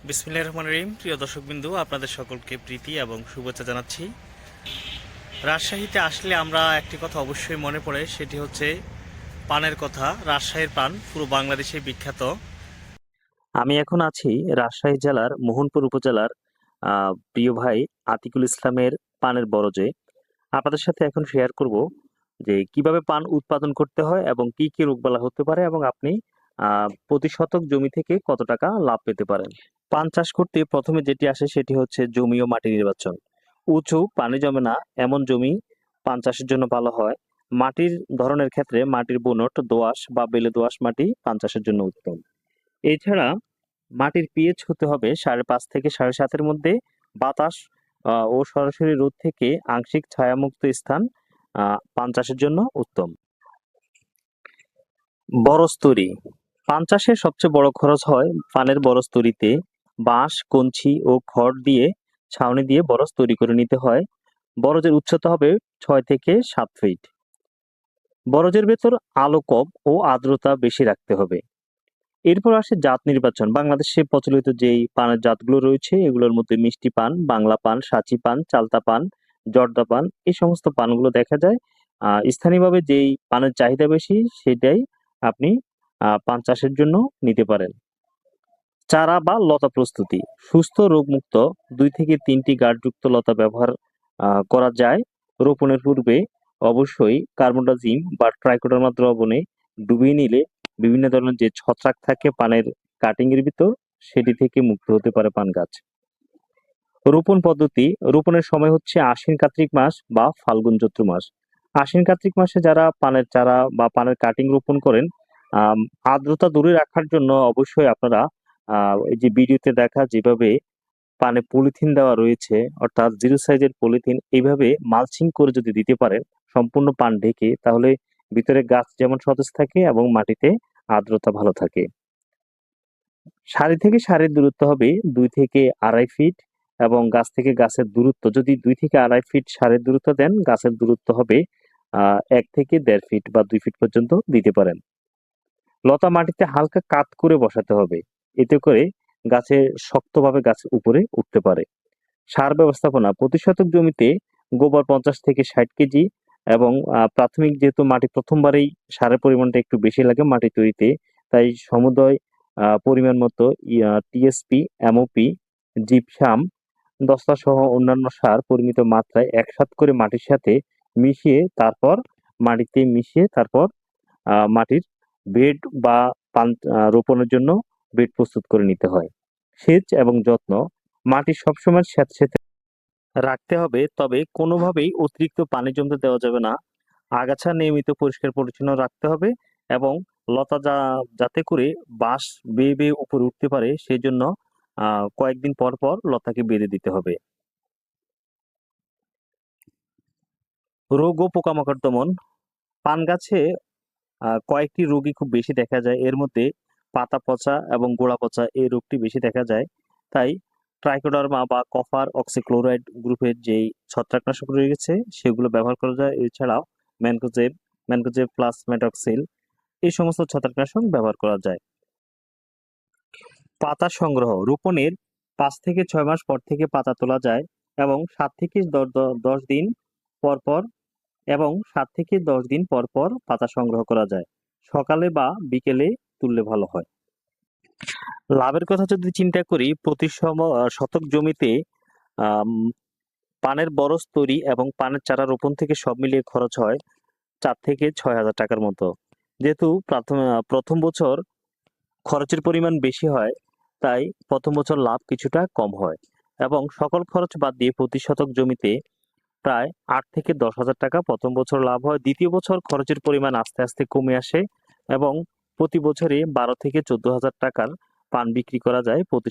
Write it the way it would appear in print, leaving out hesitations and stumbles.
বিসমিল্লাহির রহমানির রহিম। প্রিয় দর্শকবিন্দু, আপনাদের সকলকে প্রীতি এবং শুভেচ্ছা জানাচ্ছি। রাজশাহীতে আসলে আমরা একটি কথা অবশ্যই মনে পড়ে, সেটি হচ্ছে পানের কথা। রাজশাহীর পান পুরো বাংলাদেশে বিখ্যাত। আমি এখন আছি রাজশাহী জেলার মোহনপুর উপজেলার প্রিয় ভাই আতিকুল ইসলামের পানের বরজে। আপনাদের সাথে এখন শেয়ার করব যে কিভাবে পান উৎপাদন করতে হয় এবং কি কি রোগবালাই হতে পারে এবং আপনি প্রতি শতক জমি থেকে কত টাকা লাভ পেতে পারেন। পান চাষ করতে প্রথমে যেটি আসে সেটি হচ্ছে জমি ও মাটি নির্বাচন। উঁচু পানি জমে না এমন জমি পান চাষের জন্য ভালো হয়। মাটির ধরনের ক্ষেত্রে মাটির বুনট, দোআঁশ বা বেলে দোআঁশ মাটি পান চাষের জন্য উত্তম। এছাড়া মাটির পিএইচ হতে হবে 5.5 থেকে 7.5-এর মধ্যে। বাতাস ও সরাসরি রোদ থেকে আংশিক ছায়ামুক্ত স্থান পান চাষের জন্য উত্তম। বরজ তৈরি। পান চাষের সবচেয়ে বড় খরচ হয় পানের বরজ তৈরিতে। বাঁশ, কঞ্চি ও খড় দিয়ে ছাউনি দিয়ে বরজ তৈরি করে নিতে হয়। বরজের উচ্চতা হবে 6 থেকে 7 ফিট। বরজের ভেতর আলো কম ও আর্দ্রতা বেশি রাখতে হবে। এরপর আসে জাত নির্বাচন। বাংলাদেশে প্রচলিত যেই পানের জাতগুলো রয়েছে এগুলোর মধ্যে মিষ্টি পান, বাংলা পান, সাঁচি পান, চালতা পান, জর্দা পান, এই সমস্ত পানগুলো দেখা যায়। স্থানীয়ভাবে যেই পানের চাহিদা বেশি সেটাই আপনি পান চাষের জন্য নিতে পারেন। চারা বা লতা প্রস্তুতি। সুস্থ রোগমুক্ত 2 থেকে 3টি গাঢ়যুক্ত লতা ব্যবহার করা যায়। রোপণের পূর্বে অবশ্যই কার্বনডাজিম বা ট্রাইকোডার্মা দ্রবণে ডুবিয়ে নিলে বিভিন্ন ধরনের যে ছত্রাক থাকে পানের কাটিং এর ভিতর সেটি থেকে মুক্ত হতে পারে পান গাছ। রোপণ পদ্ধতি। রোপণের সময় হচ্ছে আশ্বিন কার্তিক মাস বা ফাল্গুন চৈত্র মাস। আশ্বিন কার্তিক মাসে যারা পানের চারা বা পানের কাটিং রোপণ করেন, আম, আর্দ্রতা দূরে রাখার জন্য অবশ্যই আপনারা এই যে ভিডিওতে দেখা যেভাবে পানে পলিথিন দেওয়া রয়েছে, অর্থাৎ 0 সাইজের পলিথিন, এইভাবে মালচিং করে যদি দিতে পারেন সম্পূর্ণ পান ঢেকে, তাহলে ভিতরে গাছ যেমন সতেজ থাকে এবং মাটিতে আর্দ্রতা ভালো থাকে। সারি থেকে সারির দূরত্ব হবে 2 থেকে 2.5 ফিট এবং গাছ থেকে গাছের দূরত্ব যদি 2 থেকে 2.5 ফিট সারির দূরত্ব দেন, গাছের দূরত্ব হবে 1 থেকে 1.5 ফিট বা 2 ফিট পর্যন্ত দিতে পারেন। লতা মাটিতে হালকা কাত করে বসাতে হবে, এতে করে গাছে শক্তভাবে গাছ উপরে উঠতে পারে। সার ব্যবস্থাপনা। প্রতি শতক জমিতে গোবর 50 থেকে 60 কেজি এবং প্রাথমিক যেহেতু মাটি প্রথমবারেই সারের পরিমাণটা একটু বেশি লাগে মাটি তৈরিতে, তাই সমুদয় পরিমাণ মতো টিএসপি, এমওপি, জিপসাম, দস্তা সহ অন্যান্য সার পরিমিত মাত্রায় একসাথ করে মাটির সাথে মিশিয়ে তারপর মাটির বেড বা পান রোপণের জন্য বেড প্রস্তুত করে নিতে হয়। সেচ এবং যত্ন। মাটি সবসময় স্যাঁতসেঁতে রাখতে হবে, তবে কোনোভাবেই অতিরিক্ত পানি জমতে দেওয়া যাবে না। আগাছা নিয়মিত পরিষ্কার পরিচ্ছন্ন রাখতে হবে এবং লতা যাতে করে বাঁশ বেয়ে বেয়ে উপরে উঠতে পারে সেই জন্য কয়েকদিন পর পর লতাকে বেঁধে দিতে হবে। রোগ ও পোকামাকড় দমন। পান গাছে কয়েকটি রোগই খুব বেশি দেখা যায়। এর মধ্যে পাতা পচা এবং গোড়া পচা এই রোগটি বেশি দেখা যায়। তাই ট্রাইকোডার্মা বা কপার অক্সিক্লোরাইড গ্রুপের যেই ছত্রাকনাশক রয়েছে সেগুলো ব্যবহার করা যায়। এছাড়াও ম্যানকোজেব, ম্যানকোজেব প্লাস মেটক্সিল, এই সমস্ত ছত্রাকনাশক ব্যবহার করা যায়। পাতা সংগ্রহ। রোপণের 5 থেকে 6 মাস পর থেকে পাতা তোলা যায় এবং 7 থেকে 10 দিন পর পর পাতা সংগ্রহ করা যায়। সকালে বা বিকেলে তুললে ভালো হয়। লাভের কথা যদি চিন্তা করি, প্রতি শতক জমিতে আম, পানের বরজ তৈরি এবং পানের চারা রোপণ থেকে সব মিলিয়ে খরচ হয় 4 থেকে 6 হাজার টাকার মতো। যেহেতু প্রথম বছর খরচের পরিমাণ বেশি হয়, তাই প্রথম বছর লাভ কিছুটা কম হয় এবং সকল খরচ বাদ দিয়ে প্রতি শতক জমিতে প্রায় 8 থেকে 10 হাজার টাকা প্রথম বছর লাভ হয়। দ্বিতীয় বছর খরচের পরিমাণ আস্তে আস্তে কমে আসে এবং প্রতি বছরই 12 থেকে 14 হাজার টাকার পান বিক্রি করা যায় প্রতি